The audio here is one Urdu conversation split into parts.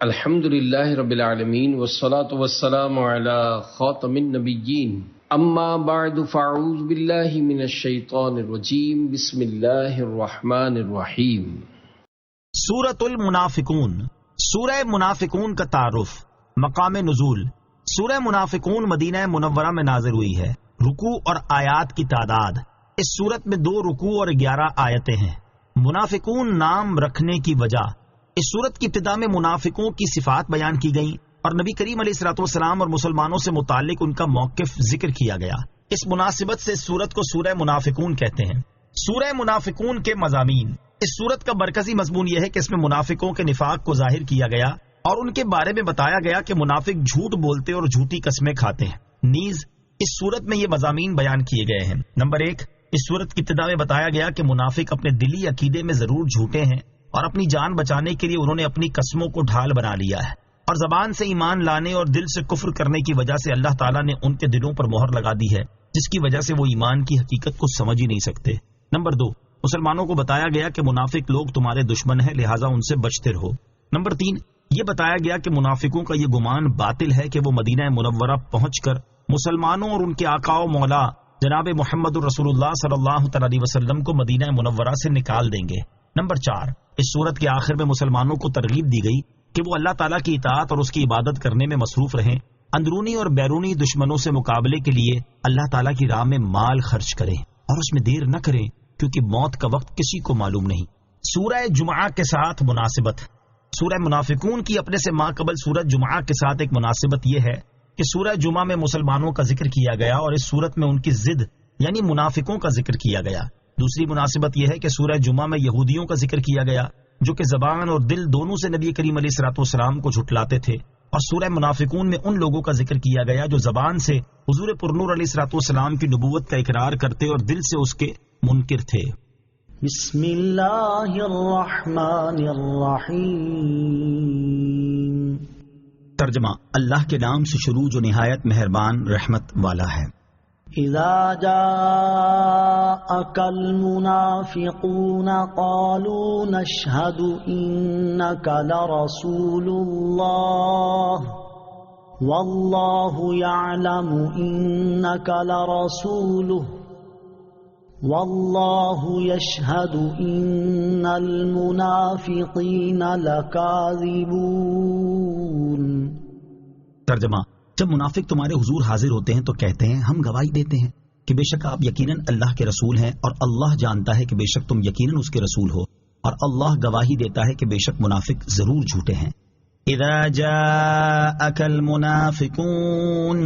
الحمدللہ رب العالمین والصلاة والسلام علی خاتم النبیین اما بعد فاعوذ باللہ من الشیطان الرجیم بسم اللہ الرحمن الرحیم۔ سورۃ المنافقون، سورہ منافقون کا تعارف۔ مقام نزول، سورہ منافقون مدینہ منورہ میں نازل ہوئی ہے۔ رکوع اور آیات کی تعداد، اس سورت میں 2 رکوع اور 11 آیتیں ہیں۔ منافقون نام رکھنے کی وجہ، اس سورت کی ابتدا میں منافقوں کی صفات بیان کی گئیں اور نبی کریم علیہ الصلوۃ والسلام اور مسلمانوں سے متعلق ان کا موقف ذکر کیا گیا۔ اس مناسبت سے اس سورت کو سورہ منافقون کہتے ہیں۔ سورہ منافقون کے مضامین، اس سورت کا مرکزی مضمون یہ ہے کہ اس میں منافقوں کے نفاق کو ظاہر کیا گیا اور ان کے بارے میں بتایا گیا کہ منافق جھوٹ بولتے اور جھوٹی قسمیں کھاتے ہیں۔ نیز اس سورت میں یہ مضامین بیان کیے گئے ہیں۔ نمبر 1، اس سورت کی ابتدا میں بتایا گیا کہ منافق اپنے دلی عقیدے میں ضرور جھوٹے ہیں اور اپنی جان بچانے کے لیے انہوں نے اپنی قسموں کو ڈھال بنا لیا ہے، اور زبان سے ایمان لانے اور دل سے کفر کرنے کی وجہ سے اللہ تعالیٰ نے ان کے دلوں پر مہر لگا دی ہے، جس کی وجہ سے وہ ایمان کی حقیقت کو سمجھ ہی نہیں سکتے۔ نمبر 2، مسلمانوں کو بتایا گیا کہ منافق لوگ تمہارے دشمن ہیں، لہٰذا ان سے بچتے رہو۔ نمبر 3، یہ بتایا گیا کہ منافقوں کا یہ گمان باطل ہے کہ وہ مدینہ منورہ پہنچ کر مسلمانوں اور ان کے آقا و مولا جناب محمد الرسول اللہ صلی اللہ تعالی علیہ وسلم کو مدینہ منورہ سے نکال دیں گے۔ نمبر 4، اس سورت کے آخر میں مسلمانوں کو ترغیب دی گئی کہ وہ اللہ تعالیٰ کی اطاعت اور اس کی عبادت کرنے میں مصروف رہیں، اندرونی اور بیرونی دشمنوں سے مقابلے کے لیے اللہ تعالیٰ کی راہ میں مال خرچ کریں اور اس میں دیر نہ کریں، کیونکہ موت کا وقت کسی کو معلوم نہیں۔ سورہ جمعہ کے ساتھ مناسبت، سورہ منافقون کی اپنے سے ماقبل سورہ جمعہ کے ساتھ ایک مناسبت یہ ہے کہ سورہ جمعہ میں مسلمانوں کا ذکر کیا گیا اور اس سورت میں ان کی ضد یعنی منافقوں کا ذکر کیا گیا۔ دوسری مناسبت یہ ہے کہ سورہ جمعہ میں یہودیوں کا ذکر کیا گیا جو کہ زبان اور دل دونوں سے نبی کریم علیہ الصلوۃ والسلام کو جھٹلاتے تھے، اور سورہ منافقون میں ان لوگوں کا ذکر کیا گیا جو زبان سے حضور پرنور علیہ الصلوۃ والسلام کی نبوت کا اقرار کرتے اور دل سے اس کے منکر تھے۔ بسم اللہ الرحمن الرحیم۔ ترجمہ، اللہ کے نام سے شروع جو نہایت مہربان رحمت والا ہے۔ اذا جاءك المنافقون قالوا نشهد انك لرسول الله والله يعلم انك لرسوله والله يشهد ان المنافقين لكاذبون۔ ترجمہ، جب منافق تمہارے حضور حاضر ہوتے ہیں تو کہتے ہیں ہم گواہی دیتے ہیں کہ بے شک آپ یقیناً اللہ کے رسول ہیں، اور اللہ جانتا ہے کہ بے شک تم یقیناً اس کے رسول ہو، اور اللہ گواہی دیتا ہے کہ بے شک منافق ضرور جھوٹے ہیں۔ اذا جاءك المنافقون،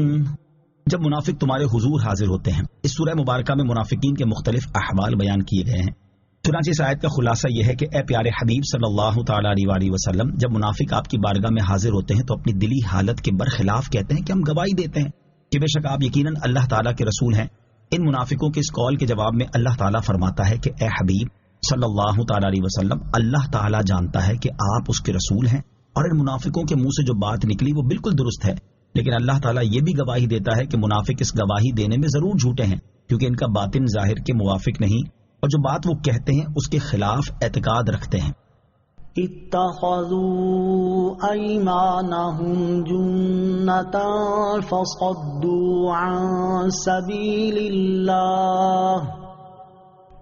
جب منافق تمہارے حضور حاضر ہوتے ہیں۔ اس سورہ مبارکہ میں منافقین کے مختلف احوال بیان کیے گئے ہیں۔ چنانچہ اس آیت کا خلاصہ یہ ہے کہ اے پیارے حبیب صلی اللہ تعالی علیہ وسلم، جب منافق آپ کی بارگاہ میں حاضر ہوتے ہیں تو اپنی دلی حالت کے برخلاف کہتے ہیں کہ ہم گواہی دیتے ہیں کہ بے شک آپ یقیناً اللہ تعالیٰ کے رسول ہیں۔ ان منافقوں کے اس قول کے جواب میں اللہ تعالیٰ فرماتا ہے کہ اے حبیب صلی اللہ تعالی علیہ وسلم، اللہ تعالیٰ جانتا ہے کہ آپ اس کے رسول ہیں، اور ان منافقوں کے منہ سے جو بات نکلی وہ بالکل درست ہے، لیکن اللہ تعالیٰ یہ بھی گواہی دیتا ہے کہ منافق اس گواہی دینے میں ضرور جھوٹے ہیں، کیونکہ ان کا باطن ظاہر کے موافق نہیں، اور جو بات وہ کہتے ہیں اس کے خلاف اعتقاد رکھتے ہیں۔ اتخذوا ایمانہم جنتا فصدوا عن سبیل اللہ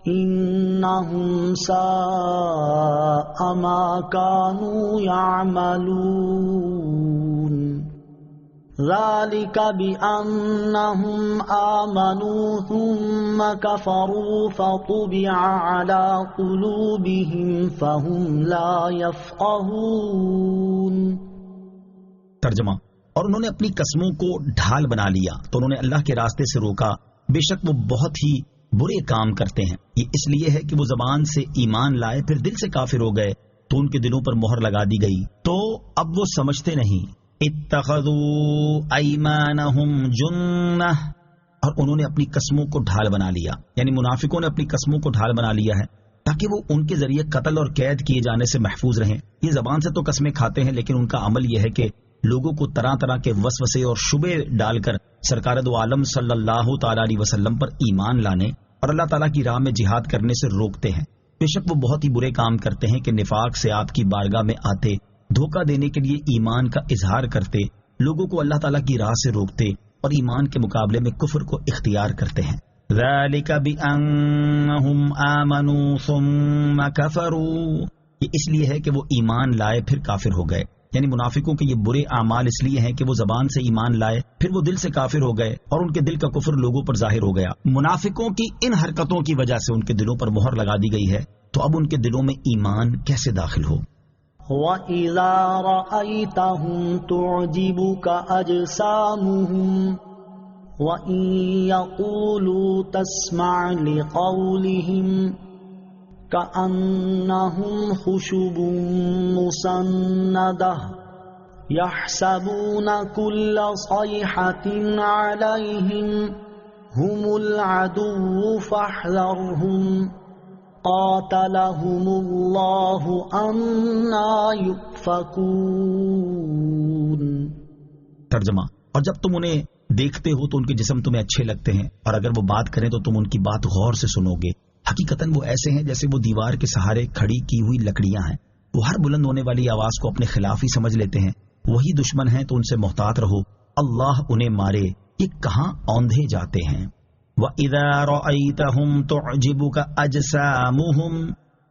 انہم ساء ما كانوا يعملون۔ ذلك بأنهم آمنوا ثم كفروا فطبع على قلوبهم فهم لا يفقهون۔ ترجمہ، اور انہوں نے اپنی قسموں کو ڈھال بنا لیا تو انہوں نے اللہ کے راستے سے روکا، بے شک وہ بہت ہی برے کام کرتے ہیں۔ یہ اس لیے ہے کہ وہ زبان سے ایمان لائے پھر دل سے کافر ہو گئے تو ان کے دلوں پر مہر لگا دی گئی، تو اب وہ سمجھتے نہیں۔ اتخذوا ایمانہم جنہ، اور انہوں نے اپنی قسموں کو ڈھال بنا لیا، یعنی منافقوں نے اپنی قسموں کو ڈھال بنا لیا ہے تاکہ وہ ان کے ذریعے قتل اور قید کیے جانے سے محفوظ رہیں۔ یہ زبان سے تو قسمیں کھاتے ہیں، لیکن ان کا عمل یہ ہے کہ لوگوں کو طرح طرح کے وسوسے اور شبے ڈال کر سرکار دو عالم صلی اللہ تعالی علیہ وسلم پر ایمان لانے اور اللہ تعالیٰ کی راہ میں جہاد کرنے سے روکتے ہیں۔ بے شک وہ بہت ہی برے کام کرتے ہیں کہ نفاق سے آپ کی بارگاہ میں آتے دھوکہ دینے کے لیے ایمان کا اظہار کرتے، لوگوں کو اللہ تعالیٰ کی راہ سے روکتے اور ایمان کے مقابلے میں کفر کو اختیار کرتے ہیں۔ ذَلِكَ بِأَنَّهُمْ آمَنُوا ثُمَّ كَفَرُوا، یہ اس لیے ہے کہ وہ ایمان لائے پھر کافر ہو گئے، یعنی منافقوں کے یہ برے اعمال اس لیے ہیں کہ وہ زبان سے ایمان لائے پھر وہ دل سے کافر ہو گئے اور ان کے دل کا کفر لوگوں پر ظاہر ہو گیا۔ منافقوں کی ان حرکتوں کی وجہ سے ان کے دلوں پر مہر لگا دی گئی ہے، تو اب ان کے دلوں میں ایمان کیسے داخل ہو؟ وَإِذَا رَأَيْتَهُمْ تُعْجِبُكَ أَجْسَامُهُمْ وَإِن يَقُولُوا تَسْمَعْ لِقَوْلِهِمْ كَأَنَّهُمْ خُشُبٌ مُّسَنَّدَةٌ يَحْسَبُونَ كُلَّ صَيْحَةٍ عَلَيْهِمْ هُمُ الْعَدُوُّ فَاحْذَرْهُمْ قَاتَلَهُمُ اللَّهُ أَنَّىٰ يُؤْفَكُونَ۔ ترجمہ، اور جب تم انہیں دیکھتے ہو تو ان کے جسم تمہیں اچھے لگتے ہیں، اور اگر وہ بات کریں تو تم ان کی بات غور سے سنو گے۔ حقیقتاً وہ ایسے ہیں جیسے وہ دیوار کے سہارے کھڑی کی ہوئی لکڑیاں ہیں، وہ ہر بلند ہونے والی آواز کو اپنے خلاف ہی سمجھ لیتے ہیں۔ وہی دشمن ہیں تو ان سے محتاط رہو، اللہ انہیں مارے، یہ کہاں اوندھے جاتے ہیں۔ وَإِذَا رَأَيْتَهُمْ تُعْجِبُكَ أَجْسَامُهُمْ،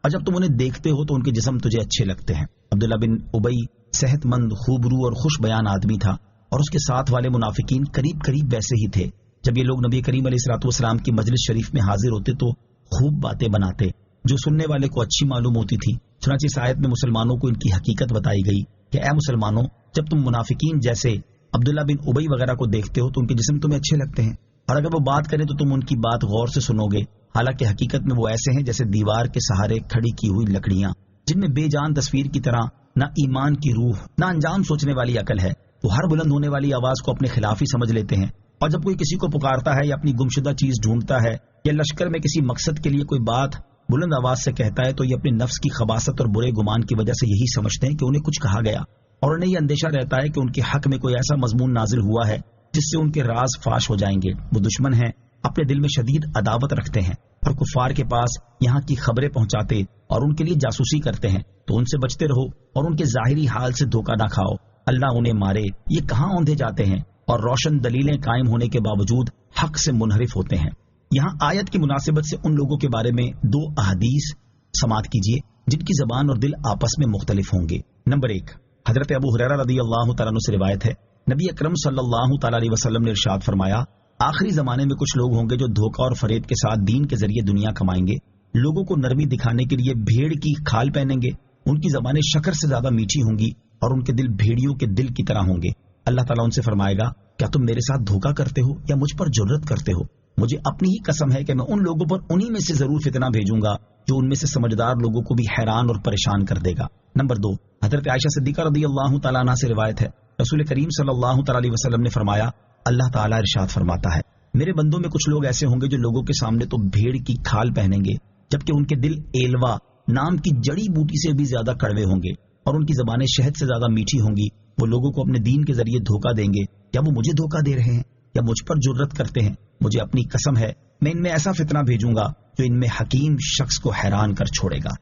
اور جب تم انہیں دیکھتے ہو تو ان کے جسم تجھے اچھے لگتے ہیں۔ عبداللہ بن ابی صحت مند، خوبرو اور خوش بیان آدمی تھا، اور اس کے ساتھ والے منافقین قریب قریب ویسے ہی تھے۔ جب یہ لوگ نبی کریم علیہ الصلوۃ والسلام کی مجلس شریف میں حاضر ہوتے تو خوب باتیں بناتے جو سننے والے کو اچھی معلوم ہوتی تھی۔ چنانچہ اس آیت میں مسلمانوں کو ان کی حقیقت بتائی گئی کہ اے مسلمانوں، جب تم منافقین جیسے عبداللہ بن ابی وغیرہ کو دیکھتے ہو تو ان کے جسم تمہیں اچھے لگتے ہیں، اور اگر وہ بات کریں تو تم ان کی بات غور سے سنو گے، حالانکہ حقیقت میں وہ ایسے ہیں جیسے دیوار کے سہارے کھڑی کی ہوئی لکڑیاں، جن میں بے جان تصویر کی طرح نہ ایمان کی روح نہ انجام سوچنے والی عقل ہے۔ وہ ہر بلند ہونے والی آواز کو اپنے خلاف ہی سمجھ لیتے ہیں، اور جب کوئی کسی کو پکارتا ہے یا اپنی گمشدہ چیز ڈھونڈتا ہے یا لشکر میں کسی مقصد کے لیے کوئی بات بلند آواز سے کہتا ہے تو یہ اپنے نفس کی خباثت اور برے گمان کی وجہ سے یہی سمجھتے ہیں کہ انہیں کچھ کہا گیا، اور انہیں یہ اندیشہ رہتا ہے کہ ان کے حق میں کوئی ایسا مضمون نازل ہوا ہے جس سے ان کے راز فاش ہو جائیں گے۔ وہ دشمن ہیں، اپنے دل میں شدید عداوت رکھتے ہیں، اور کفار کے پاس یہاں کی خبریں پہنچاتے اور ان کے لیے جاسوسی کرتے ہیں، تو ان سے بچتے رہو اور ان کے ظاہری حال سے دھوکہ نہ کھاؤ، اللہ انہیں مارے، یہ کہاں اوندھے جاتے ہیں اور روشن دلیلیں قائم ہونے کے باوجود حق سے منحرف ہوتے ہیں۔ یہاں آیت کی مناسبت سے ان لوگوں کے بارے میں دو احادیث سماعت کیجیے جن کی زبان اور دل آپس میں مختلف ہوں گے۔ نمبر 1، حضرت ابو ہریرہ رضی اللہ تعالیٰ عنہ سے روایت ہے، نبی اکرم صلی اللہ تعالیٰ علیہ وسلم نے ارشاد فرمایا، آخری زمانے میں کچھ لوگ ہوں گے جو دھوکہ اور فریب کے ساتھ دین کے ذریعے دنیا کمائیں گے، لوگوں کو نرمی دکھانے کے لیے بھیڑ کی کھال پہنیں گے، ان کی زبانیں شکر سے زیادہ میٹھی ہوں گی اور ان کے دل بھیڑیوں کے دل کی طرح ہوں گے۔ اللہ تعالیٰ ان سے فرمائے گا، کیا تم میرے ساتھ دھوکہ کرتے ہو یا مجھ پر جرت کرتے ہو؟ مجھے اپنی ہی قسم ہے کہ میں ان لوگوں پر انہی میں سے ضرور فتنہ بھیجوں گا جو ان میں سے سمجھدار لوگوں کو بھی حیران اور پریشان کر دے گا۔ نمبر 2، حضرت عائشہ صدیقہ رضی اللہ تعالیٰ عنہ سے روایت ہے، رسول کریم صلی اللہ تعالیٰ علیہ وسلم نے فرمایا، اللہ تعالیٰ ارشاد فرماتا ہے، میرے بندوں میں کچھ لوگ ایسے ہوں گے جو لوگوں کے سامنے تو بھیڑ کی کھال پہنیں گے، جبکہ ان کے دل ایلوا نام کی جڑی بوٹی سے بھی زیادہ کڑوے ہوں گے، اور ان کی زبانیں شہد سے زیادہ میٹھی ہوں گی۔ وہ لوگوں کو اپنے دین کے ذریعے دھوکہ دیں گے، یا وہ مجھے دھوکہ دے رہے ہیں یا مجھ پر جرت کرتے ہیں، مجھے اپنی قسم ہے میں ان میں ایسا فتنہ بھیجوں گا جو ان میں حکیم شخص کو حیران کر چھوڑے گا۔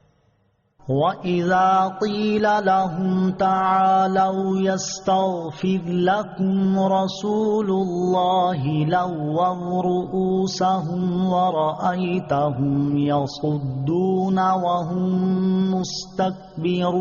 وَإِذَا قِيلَ لَهُمْ تَعَالَوْا يَسْتَغْفِرْ لَكُمْ رَسُولُ اللَّهِ لَوَّوْا رُءُوسَهُمْ وَرَأَيْتَهُمْ يَصُدُّونَ وَهُمْ مُسْتَكْبِرُونَ۔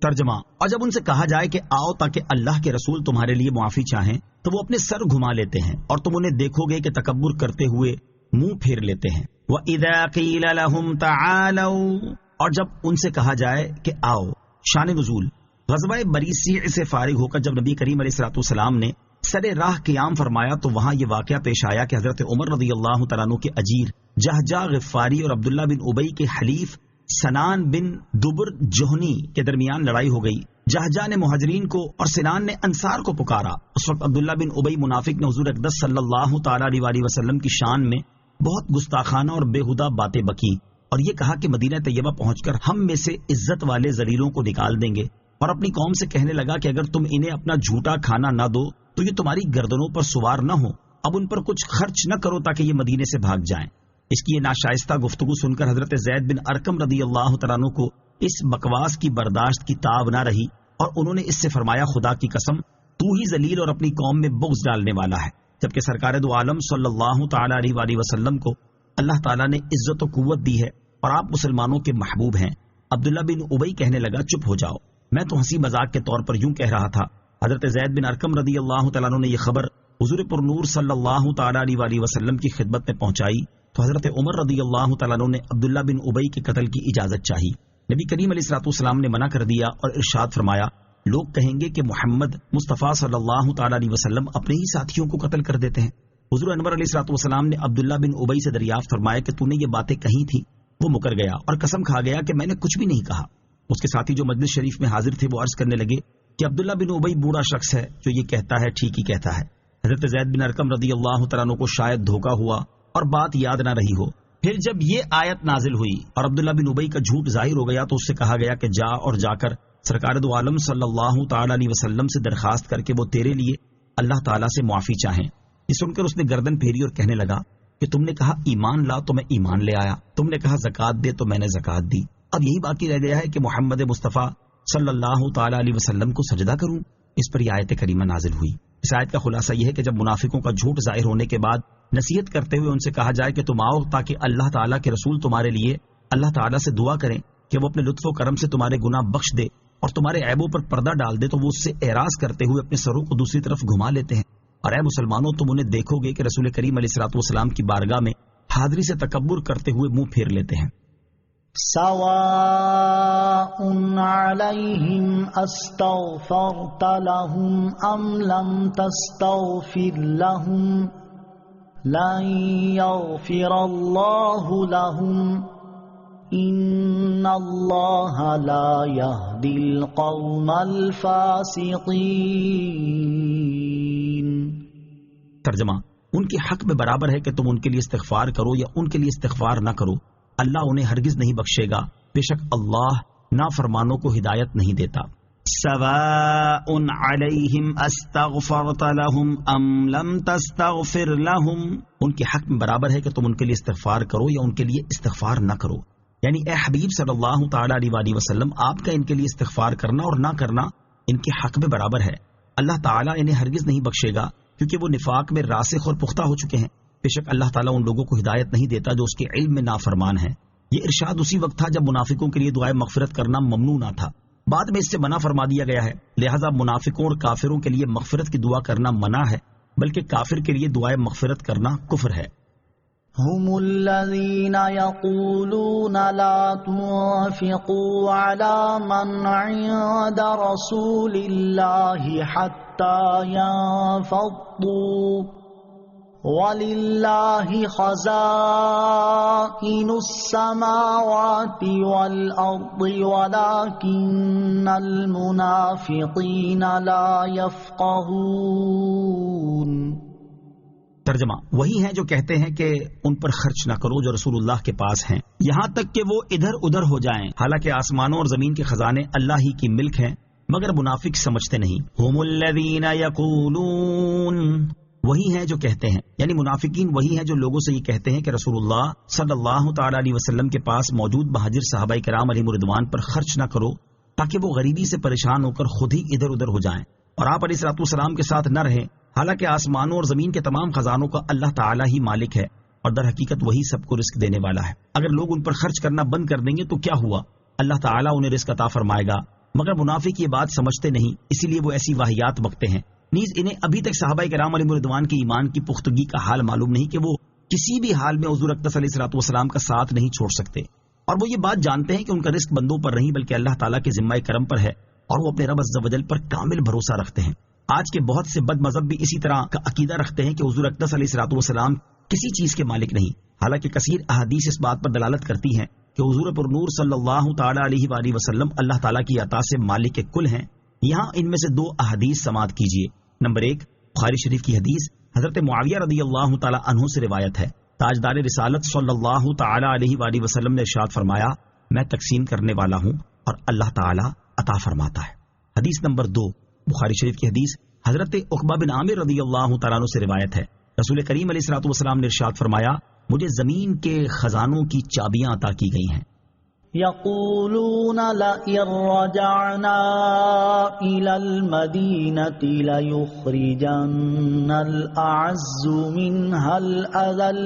ترجمہ، اور جب ان سے کہا جائے کہ آؤ تاکہ اللہ کے رسول تمہارے لیے معافی چاہیں تو وہ اپنے سر گھما لیتے ہیں اور تم انہیں دیکھو گے کہ تکبر کرتے ہوئے منہ پھیر لیتے ہیں۔ وَإِذَا قِيلَ لَهُمْ تَعَالَوْا، اور جب ان سے کہا جائے کہ آؤ۔ شان نزول، غزوہ بریسیع سے فارغ ہو کر جب نبی کریم علیہ الصلوۃ والسلام نے سر راہ قیام فرمایا تو وہاں یہ واقعہ پیش آیا کہ حضرت عمر رضی اللہ تعالیٰ عنہ کے اجیر جہجہ غفاری اور عبداللہ بن ابی کے حلیف سنان بن دبر جوہنی کے درمیان لڑائی ہو گئی۔ جہجہ نے مہاجرین کو اور سنان نے انصار کو پکارا۔ اس وقت عبداللہ بن ابی منافق نے حضور اقدس صلی اللہ تعالیٰ علیہ وسلم کی شان میں بہت گستاخانہ اور بےہودہ باتیں بکی اور یہ کہا کہ مدینہ طیبہ پہنچ کر ہم میں سے عزت والے ذلیلوں کو نکال دیں گے، اور اپنی قوم سے کہنے لگا کہ اگر تم انہیں اپنا جھوٹا کھانا نہ دو تو یہ تمہاری گردنوں پر سوار نہ ہو، اب ان پر کچھ خرچ نہ کرو تاکہ یہ مدینے سے بھاگ جائیں۔ اس کی یہ ناشائستہ گفتگو سن کر حضرت زید بن ارقم رضی اللہ تعالیٰ عنہ کو اس بکواس کی برداشت کی تاب نہ رہی اور انہوں نے اس سے فرمایا خدا کی قسم تو ہی ذلیل اور اپنی قوم میں بغض ڈالنے والا ہے، جبکہ سرکار دو عالم صلی اللہ تعالی علیہ وآلہ وسلم کو اللہ تعالیٰ نے عزت و قوت دی ہے اور آپ مسلمانوں کے محبوب ہیں۔ عبداللہ بن ابی کہنے لگا چپ ہو جاؤ، میں تو ہنسی مذاق کے طور پر یوں کہہ رہا تھا۔ حضرت زید بن ارقم رضی اللہ تعالیٰ عنہ نے یہ خبر حضور پر نور صلی اللہ تعالی علیہ وآلہ وسلم کی خدمت میں پہنچائی تو حضرت عمر رضی اللہ تعالیٰ عنہ نے عبداللہ بن ابی کے قتل کی اجازت چاہی۔ نبی کریم علیہ الصلوۃ والسلام نے منع کر دیا اور ارشاد فرمایا لوگ کہیں گے کہ محمد مصطفیٰ صلی اللہ تعالی علیہ وسلم اپنے ہی ساتھیوں کو قتل کر دیتے ہیں۔ حضور انور علیہ الصلوۃ والسلام نے عبداللہ بن ابی سے دریافت فرمایا کہ تو نے یہ باتیں کہی تھی؟ وہ مکر گیا اور قسم کھا گیا کہ میں نے کچھ بھی نہیں کہا۔ اس کے ساتھی جو مجلس شریف میں حاضر تھے وہ عرض کرنے لگے کہ عبداللہ بن ابی بوڑھا شخص ہے، جو یہ کہتا ہے ٹھیک ہی کہتا ہے۔ حضرت زید بن ارقم رضی اللہ تعالیٰ عنہ کو شاید دھوکہ ہوا اور بات یاد نہ رہی ہو۔ پھر جب یہ آیت نازل ہوئی اور عبداللہ بن ابی کا جھوٹ ظاہر ہو گیا تو اس سے کہا گیا کہ جا اور جا کر سرکار دو عالم صلی اللہ تعالی علیہ وسلم سے درخواست کر کے وہ تیرے لیے اللہ تعالیٰ سے معافی چاہیں۔ یہ سن کر اس نے گردن پھیری اور کہنے لگا کہ تم نے کہا ایمان لا تو میں ایمان لے آیا، تم نے کہا زکات دے تو میں نے زکات دی، اب یہی باقی رہ گیا ہے کہ محمد مصطفیٰ صلی اللہ تعالی علیہ وسلم کو سجدہ کروں۔ اس پر یہ آیت کریمہ نازل ہوئی۔ اس آیت کا خلاصہ یہ ہے کہ جب منافقوں کا جھوٹ ظاہر ہونے کے بعد نصیحت کرتے ہوئے ان سے کہا جائے کہ تم آؤ تاکہ اللہ تعالیٰ کے رسول تمہارے لیے اللہ تعالیٰ سے دعا کریں کہ وہ اپنے لطف و کرم سے تمہارے گناہ بخش دے اور تمہارے عیبوں پر پردہ ڈال دے، تو وہ اس سے اعراض کرتے ہوئے اپنے سروں کو دوسری طرف گھما لیتے ہیں۔ اور اے مسلمانوں تم انہیں دیکھو گے کہ رسول کریم علیہ الصلوۃ والسلام کی بارگاہ میں حاضری سے تکبر کرتے ہوئے منہ پھیر لیتے ہیں۔ سواء علیہم استغفرت لهم ام لم تستغفر لهم لن یغفر اللہ لهم ان اللہ لا یہدی القوم الفاسقین۔ ترجمہ: ان کے حق میں برابر ہے کہ تم ان کے لیے استغفار کرو یا ان کے لیے استغفار نہ کرو، اللہ انہیں ہرگز نہیں بخشے گا، بے شک اللہ نافرمانوں کو ہدایت نہیں دیتا۔ سواء علیہم استغفرت لهم ام لم تستغفر لهم، ان کے حق میں برابر ہے کہ تم ان کے لیے استغفار کرو یا ان کے لیے استغفار نہ کرو، یعنی اے حبیب صلی اللہ تعالی علیہ وآلہ وسلم آپ کا ان کے لیے استغفار کرنا اور نہ کرنا ان کے حق میں برابر ہے۔ اللہ تعالیٰ انہیں ہرگز نہیں بخشے گا کیونکہ وہ نفاق میں راسخ اور پختہ ہو چکے ہیں، بے شک اللہ تعالیٰ ان لوگوں کو ہدایت نہیں دیتا جو اس کے علم میں نافرمان ہیں۔ یہ ارشاد اسی وقت تھا جب منافقوں کے لیے دعائے مغفرت کرنا ممنوع نہ تھا، بعد میں اس سے منع فرما دیا گیا ہے، لہذا منافقوں اور کافروں کے لیے مغفرت کی دعا کرنا منع ہے، بلکہ کافر کے لیے دعائے مغفرت کرنا کفر ہے۔ هم الذين يقولون لا تنفقوا على من عند رسول الله حتى ينفضوا وَلِلَّهِ خَزَائِنُ السَّمَاوَاتِ وَالْأَرْضِ وَلَكِنَّ الْمُنَافِقِينَ لَا يَفْقَهُونَ۔ ترجمہ: وہی ہیں جو کہتے ہیں کہ ان پر خرچ نہ کرو جو رسول اللہ کے پاس ہیں، یہاں تک کہ وہ ادھر ادھر ہو جائیں، حالانکہ آسمانوں اور زمین کے خزانے اللہ ہی کی ملک ہیں، مگر منافق سمجھتے نہیں۔ هم الذین یقولون، وہی ہیں جو کہتے ہیں، یعنی منافقین وہی ہیں جو لوگوں سے یہ کہتے ہیں کہ رسول اللہ صلی اللہ تعالی علیہ وسلم کے پاس موجود مہاجر صحابہ کرام علیہم رضوان پر خرچ نہ کرو تاکہ وہ غریبی سے پریشان ہو کر خود ہی ادھر ادھر ہو جائیں اور آپ علیہ الصلوۃ والسلام کے ساتھ نہ رہیں، حالانکہ آسمانوں اور زمین کے تمام خزانوں کا اللہ تعالی ہی مالک ہے اور در حقیقت وہی سب کو رزق دینے والا ہے۔ اگر لوگ ان پر خرچ کرنا بند کر دیں گے تو کیا ہوا، اللہ تعالی انہیں رزق عطا فرمائے گا، مگر منافق یہ بات سمجھتے نہیں، اسی لیے وہ ایسی واہیات بکتے ہیں۔ نیز انہیں ابھی تک صحابہ کرام علیہم رضوان کے ایمان کی پختگی کا حال معلوم نہیں کہ وہ کسی بھی حال میں حضور اقدس علیہ الصلوۃ والسلام کا ساتھ نہیں چھوڑ سکتے، اور وہ یہ بات جانتے ہیں کہ ان کا رزق بندوں پر نہیں بلکہ اللہ تعالیٰ کے ذمہ کرم پر ہے، اور وہ اپنے رب عز و جل پر کامل بھروسہ رکھتے ہیں۔ آج کے بہت سے بد مذہب بھی اسی طرح کا عقیدہ رکھتے ہیں کہ حضور اقدس علیہ الصلوۃ والسلام کسی چیز کے مالک نہیں، حالانکہ کثیر احادیث اس بات پر دلالت کرتی ہیں کہ حضور پر نور صلی اللہ تعالی علیہ وآلہ وسلم اللہ تعالیٰ کی عطا سے مالک کل ہیں۔ یہاں ان میں سے دو احادیث سماعت کیجیے۔ نمبر 1، بخاری شریف کی حدیث حضرت معاویہ رضی اللہ تعالی عنہ سے روایت ہے، تاجدار رسالت صلی اللہ تعالی علیہ وآلہ وسلم نے ارشاد فرمایا، میں تقسیم کرنے والا ہوں اور اللہ تعالی عطا فرماتا ہے۔ حدیث نمبر 2، بخاری شریف کی حدیث حضرت عقبہ بن عامر رضی اللہ تعالیٰ عنہ سے روایت ہے، رسول کریم علیہ الصلوۃ والسلام نے ارشاد فرمایا، مجھے زمین کے خزانوں کی چابیاں عطا کی گئی ہیں۔ يقولون لئن رجعنا إلى المدينة ليخرجن الأعز منها الأذل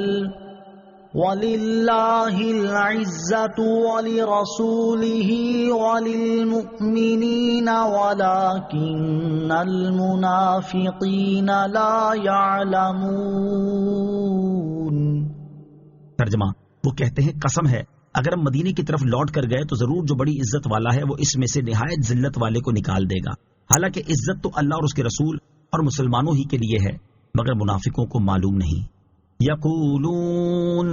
وَلِلَّهِ الْعِزَّةُ وَلِرَسُولِهِ وَلِلْمُؤْمِنِينَ وَلَكِنَّ الْمُنَافِقِينَ لَا يَعْلَمُونَ۔ ترجمہ، وہ کہتے ہیں قسم ہے اگر ہم مدینے کی طرف لوٹ کر گئے تو ضرور جو بڑی عزت والا ہے وہ اس میں سے نہایت ذلت والے کو نکال دے گا، حالانکہ عزت تو اللہ اور اس کے رسول اور مسلمانوں ہی کے لیے ہے، مگر منافقوں کو معلوم نہیں۔ یقولون،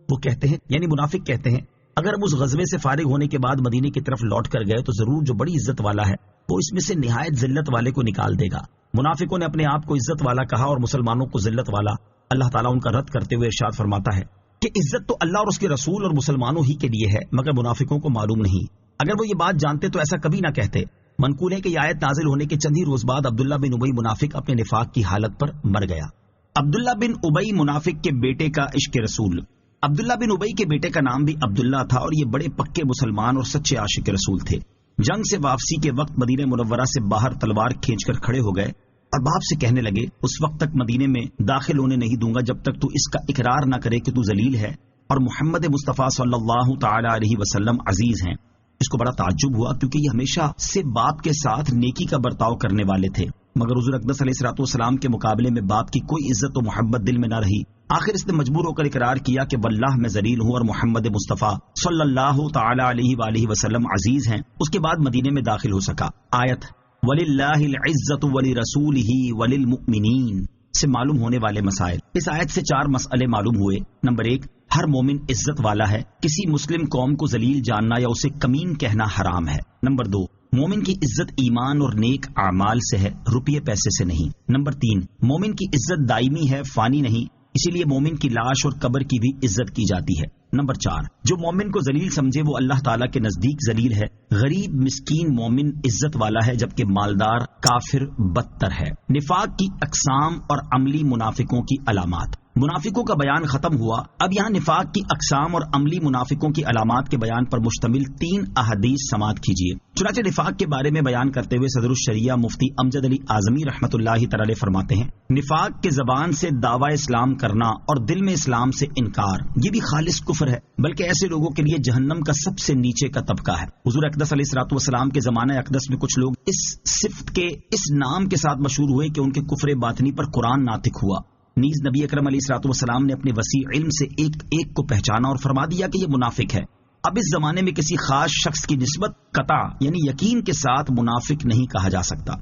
وہ کہتے ہیں یعنی منافق کہتے ہیں اگر ہم اس غزوے سے فارغ ہونے کے بعد مدینے کی طرف لوٹ کر گئے تو ضرور جو بڑی عزت والا ہے وہ اس میں سے نہایت ذلت والے کو نکال دے گا۔ منافقوں نے اپنے آپ کو عزت والا کہا اور مسلمانوں کو ذلت والا۔ اللہ تعالیٰ ان کا رد کرتے ہوئے ارشاد فرماتا ہے کہ عزت تو اللہ اور اس کے رسول اور مسلمانوں ہی کے لیے ہے، مگر منافقوں کو معلوم نہیں۔ اگر وہ یہ بات جانتے تو ایسا کبھی نہ کہتے۔ منقول ہے کہ یہ آیت نازل ہونے کے چند ہی روز بعد عبداللہ بن ابی منافق اپنے نفاق کی حالت پر مر گیا۔ عبداللہ بن ابی منافق کے بیٹے کا عشق رسول۔ عبداللہ بن ابی کے بیٹے کا نام بھی عبداللہ تھا اور یہ بڑے پکے مسلمان اور سچے عاشق رسول تھے۔ جنگ سے واپسی کے وقت مدینہ منورہ سے باہر تلوار کھینچ کر کھڑے ہو گئے اور باپ سے کہنے لگے اس وقت تک مدینے میں داخل ہونے نہیں دوں گا جب تک تو اس کا اقرار نہ کرے کہ تو ذلیل ہے اور محمد مصطفیٰ صلی اللہ تعالی علیہ وسلم عزیز ہیں۔ اس کو بڑا تعجب ہوا کیونکہ یہ ہمیشہ سے باپ کے ساتھ نیکی کا برتاؤ کرنے والے تھے، مگر حضور اقدس علیہ الصلوۃ والسلام کے مقابلے میں باپ کی کوئی عزت و محبت دل میں نہ رہی۔ آخر اس نے مجبور ہو کر اقرار کیا کہ واللہ میں ذلیل ہوں اور محمد مصطفیٰ صلی اللہ تعالی علیہ وآلہ وسلم عزیز ہیں۔ اس کے بعد مدینے میں داخل ہو سکا۔ آیت وَلِلَّهِ الْعِزَّةُ وَلِرَسُولِهِ وَلِلْمُؤْمِنِينَ سے معلوم ہونے والے مسائل۔ اس آیت سے 4 مسئلے معلوم ہوئے۔ نمبر 1، ہر مومن عزت والا ہے، کسی مسلم قوم کو ذلیل جاننا یا اسے کمین کہنا حرام ہے۔ نمبر 2، مومن کی عزت ایمان اور نیک اعمال سے ہے، روپیے پیسے سے نہیں۔ نمبر 3، مومن کی عزت دائمی ہے، فانی نہیں، اسی لیے مومن کی لاش اور قبر کی بھی عزت کی جاتی ہے۔ نمبر 4، جو مومن کو ذلیل سمجھے وہ اللہ تعالیٰ کے نزدیک ذلیل ہے۔ غریب مسکین مومن عزت والا ہے جبکہ مالدار کافر بدتر ہے۔ نفاق کی اقسام اور عملی منافقوں کی علامات۔ منافقوں کا بیان ختم ہوا، اب یہاں نفاق کی اقسام اور عملی منافقوں کی علامات کے بیان پر مشتمل 3 احادیث سماعت کیجیے۔ چنانچہ نفاق کے بارے میں بیان کرتے ہوئے صدر الشریعہ مفتی امجد علی اعظمی رحمۃ اللہ تعالی فرماتے ہیں نفاق کے زبان سے دعوی اسلام کرنا اور دل میں اسلام سے انکار، یہ بھی خالص کفر ہے، بلکہ ایسے لوگوں کے لیے جہنم کا سب سے نیچے کا طبقہ ہے۔ حضور اقدس علیہ الصلوۃ والسلام کے زمانہ اقدس میں کچھ لوگ اس صفت کے اس نام کے ساتھ مشہور ہوئے کہ ان کے کفر باطنی پر قرآن ناطق ہوا۔ نیز نبی اکرم علیہ الصلوۃ والسلام نے اپنے وسیع علم سے ایک ایک کو پہچانا اور فرما دیا کہ یہ منافق ہے۔ اب اس زمانے میں کسی خاص شخص کی نسبت قطع یعنی یقین کے ساتھ منافق نہیں کہا جا سکتا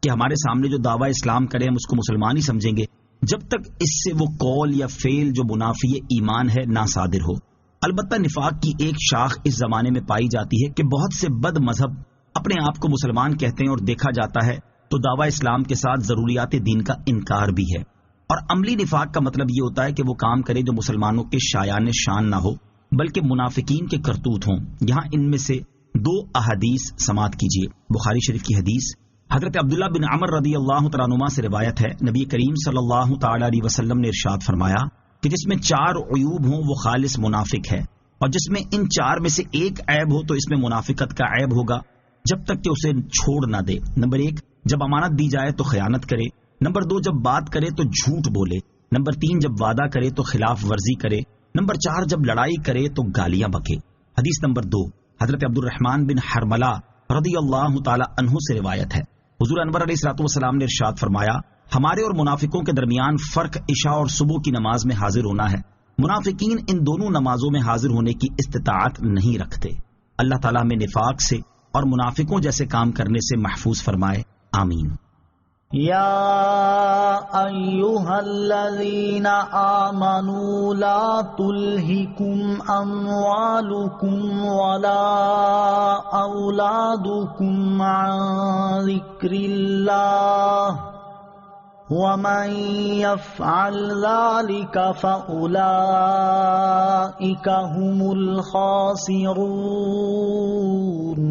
کہ ہمارے سامنے جو دعویٰ اسلام کرے ہم اس کو مسلمان ہی سمجھیں گے جب تک اس سے وہ قول یا فعل جو منافی ایمان ہے نہ صادر ہو۔ البتہ نفاق کی ایک شاخ اس زمانے میں پائی جاتی ہے کہ بہت سے بد مذہب اپنے آپ کو مسلمان کہتے ہیں اور دیکھا جاتا ہے تو دعویٰ اسلام کے ساتھ ضروریات دین کا انکار بھی ہے۔ اور عملی نفاق کا مطلب یہ ہوتا ہے کہ وہ کام کرے جو مسلمانوں کے شایان شان نہ ہو بلکہ منافقین کے کرتوت ہوں۔ یہاں ان میں سے 2 احادیث سماعت کیجیے۔ بخاری شریف کی حدیث حضرت عبداللہ بن عمر رضی اللہ تعالیٰ عنہما سے روایت ہے، نبی کریم صلی اللہ تعالی علیہ وسلم نے ارشاد فرمایا کہ جس میں 4 عیوب ہوں وہ خالص منافق ہے، اور جس میں ان 4 میں سے ایک عیب ہو تو اس میں منافقت کا عیب ہوگا جب تک کہ اسے چھوڑ نہ دے۔ نمبر 1، جب امانت دی جائے تو خیانت کرے۔ نمبر 2، جب بات کرے تو جھوٹ بولے۔ نمبر 3، جب وعدہ کرے تو خلاف ورزی کرے۔ نمبر 4، جب لڑائی کرے تو گالیاں بکے۔ حدیث نمبر 2، حضرت عبد الرحمن بن حرملہ رضی اللہ تعالی عنہ سے روایت ہے، حضور انور علیہ الصلوۃ والسلام نے ارشاد فرمایا ہمارے اور منافقوں کے درمیان فرق عشاء اور صبح کی نماز میں حاضر ہونا ہے۔ منافقین ان دونوں نمازوں میں حاضر ہونے کی استطاعت نہیں رکھتے۔ اللہ تعالیٰ ہمیں نفاق سے اور منافقوں جیسے کام کرنے سے محفوظ فرمائے، آمین۔ یا ایہا الذین آمنوا لا تلہکم اموالکم ولا اولادکم عن ذکر اللہ ومن یفعل ذلک فاولئک هم الخاسرون۔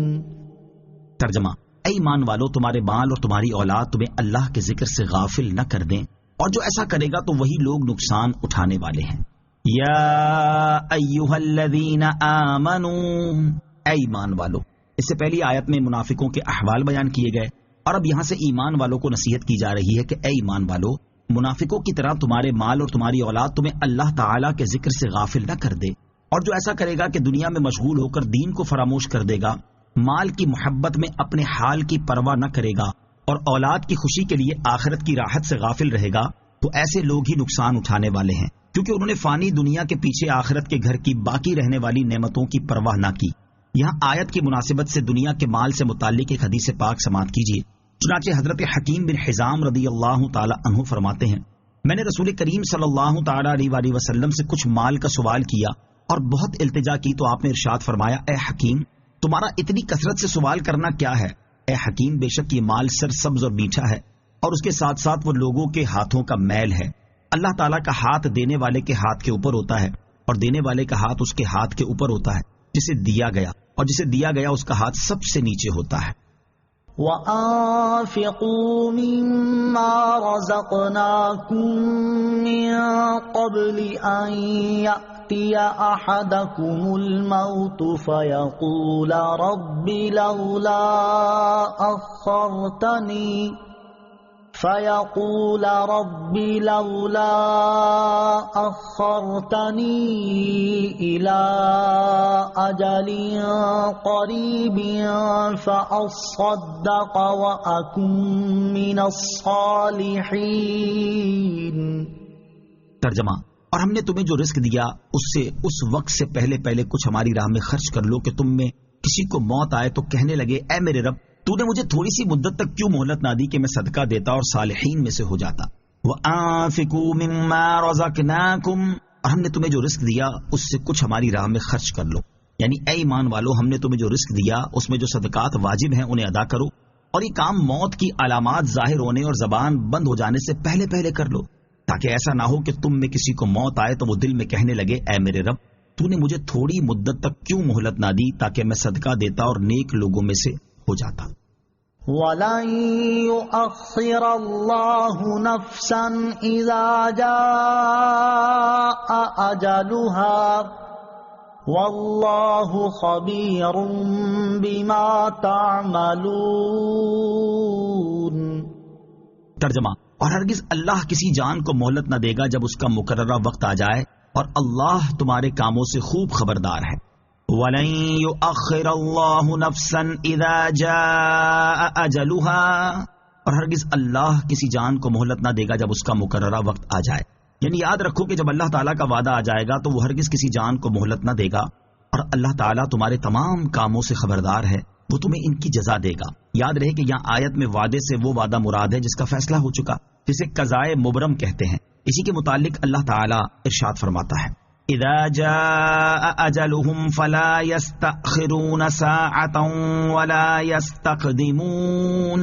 ترجمہ، اے ایمان والو، تمہارے مال اور تمہاری اولاد تمہیں اللہ کے ذکر سے غافل نہ کر دیں، اور جو ایسا کرے گا تو وہی لوگ نقصان اٹھانے والے ہیں۔ یا ایھا الذین آمنوا، اے ایمان والو۔ اس سے پہلی آیت میں منافقوں کے احوال بیان کیے گئے، اور اب یہاں سے ایمان والوں کو نصیحت کی جا رہی ہے کہ اے ایمان والو، منافقوں کی طرح تمہارے مال اور تمہاری اولاد تمہیں اللہ تعالیٰ کے ذکر سے غافل نہ کر دے، اور جو ایسا کرے گا کہ دنیا میں مشغول ہو کر دین کو فراموش کر دے گا، مال کی محبت میں اپنے حال کی پرواہ نہ کرے گا، اور اولاد کی خوشی کے لیے آخرت کی راحت سے غافل رہے گا، تو ایسے لوگ ہی نقصان اٹھانے والے ہیں، کیونکہ انہوں نے فانی دنیا کے پیچھے آخرت کے گھر کی باقی رہنے والی نعمتوں کی پرواہ نہ کی۔ یہاں آیت کی مناسبت سے دنیا کے مال سے متعلق ایک حدیث پاک سماعت کیجیے۔ چنانچہ حضرت حکیم بن حزام رضی اللہ تعالی عنہ فرماتے ہیں، میں نے رسول کریم صلی اللہ تعالی علیہ وآلہ وسلم سے کچھ مال کا سوال کیا اور بہت التجا کی، تو آپ نے ارشاد فرمایا، اے حکیم، تمہارا اتنی کثرت سے سوال کرنا کیا ہے؟ اے حکیم، بے شک یہ مال سرسبز اور میٹھا ہے، اور اس کے ساتھ ساتھ وہ لوگوں کے ہاتھوں کا میل ہے۔ اللہ تعالیٰ کا ہاتھ دینے والے کے ہاتھ کے اوپر ہوتا ہے، اور دینے والے کا ہاتھ اس کے ہاتھ کے اوپر ہوتا ہے، جسے دیا گیا، اور جسے دیا گیا اس کا ہاتھ سب سے نیچے ہوتا ہے۔ وَأَنفِقُوا مِمَّا رَزَقْنَاكُم مِّن قَبْلِ أَن يَأْتِيَ أَحَدَكُمُ الْمَوْتُ فَيَقُولَ رَبِّ لَوْلَا أَخَّرْتَنِي إِلَىٰ أَجَلٍ قَرِيبٍ فَأَصَّدَّقَ وَأَكُن مِّنَ الصَّالِحِينَ۔ ترجمہ، اور ہم نے تمہیں جو رزق دیا اس سے اس وقت سے پہلے کچھ ہماری راہ میں خرچ کر لو کہ تم میں کسی کو موت آئے تو کہنے لگے، اے میرے رب، تو نے مجھے تھوڑی سی مدت تک کیوں مہلت نہ دی کہ میں صدقہ دیتا اور صالحین میں سے ہو جاتا۔ وَأَنفِقُوا مِمَّا رَزَقْنَاكُمْ، اور ہم نے تمہیں جو رزق دیا اس سے کچھ ہماری راہ میں خرچ کر لو، یعنی اے ایمان والو، ہم نے تمہیں جو رزق دیا اس میں جو صدقات واجب ہیں انہیں ادا کرو، اور یہ کام موت کی علامات ظاہر ہونے اور زبان بند ہو جانے سے پہلے کر لو، تاکہ ایسا نہ ہو کہ تم میں کسی کو موت آئے تو وہ دل میں کہنے لگے، اے میرے رب، تو نے مجھے تھوڑی مدت تک کیوں مہلت نہ دی تاکہ میں صدقہ دیتا اور نیک لوگوں میں سے ہو جاتا۔ وَلَن يُؤَخِّرَ اللَّهُ نَفْسًا إِذَا جَاءَ أَجَلُهَا وَاللَّهُ خَبِيرٌ بِمَا تَعْمَلُونَ۔ ترجمہ، اور ہرگز اللہ کسی جان کو مہلت نہ دے گا جب اس کا مقررہ وقت آ جائے، اور اللہ تمہارے کاموں سے خوب خبردار ہے۔ وَلَن يُؤَخِّرَ اللَّهُ نَفْسًا إِذَا جَاءَ أَجَلُهَا، اور ہرگز اللہ کسی جان کو مہلت نہ دے گا جب اس کا مقررہ وقت آ جائے، یعنی یاد رکھو کہ جب اللہ تعالیٰ کا وعدہ آ جائے گا تو وہ ہرگز کسی جان کو مہلت نہ دے گا، اور اللہ تعالیٰ تمہارے تمام کاموں سے خبردار ہے، وہ تمہیں ان کی جزا دے گا۔ یاد رہے کہ یہاں آیت میں وعدے سے وہ وعدہ مراد ہے جس کا فیصلہ ہو چکا، جسے قضائے مبرم کہتے ہیں۔ اسی کے متعلق اللہ تعالیٰ ارشاد فرماتا ہے، اذا جاء اجلهم فلا يستأخرون ساعة ولا يستقدمون۔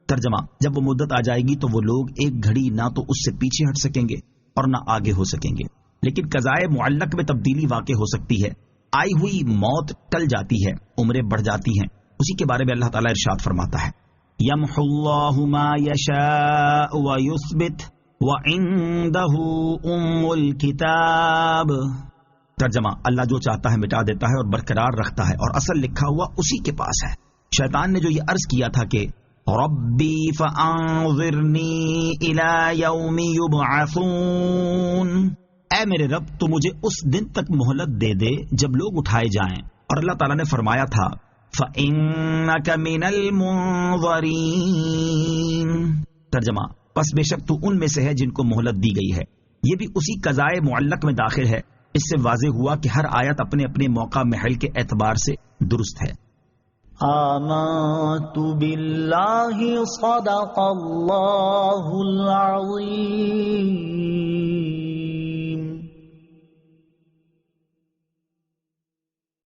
ترجمہ، جب وہ مدت آ جائے گی تو وہ لوگ ایک گھڑی نہ تو اس سے پیچھے ہٹ سکیں گے اور نہ آگے ہو سکیں گے، لیکن قضائے معلق میں تبدیلی واقع ہو سکتی ہے، آئی ہوئی موت ٹل جاتی ہے، عمریں بڑھ جاتی ہیں۔ اسی کے بارے میں اللہ تعالیٰ ارشاد فرماتا ہے، يَمْحُو اللَّهُ مَا يَشَاءُ وَيُثْبِتُ وَعِندَهُ أُمُّ الْكِتَابِ۔ ترجمہ، اللہ جو چاہتا ہے مٹا دیتا ہے اور برقرار رکھتا ہے، اور اصل لکھا ہوا اسی کے پاس ہے۔ شیطان نے جو یہ عرض کیا تھا کہ ربی فانظرنی الی یوم یبعثون، اے میرے رب تو مجھے اس دن تک مہلت دے دے جب لوگ اٹھائے جائیں، اور اللہ تعالیٰ نے فرمایا تھا فإنک من المنظرین۔ ترجمہ، پس بے شک تو ان میں سے ہے جن کو مہلت دی گئی ہے۔ یہ بھی اسی قضائے معلق میں داخل ہے۔ اس سے واضح ہوا کہ ہر آیت اپنے اپنے موقع محل کے اعتبار سے درست ہے۔ آمنت باللہ صدق اللہ العظیم۔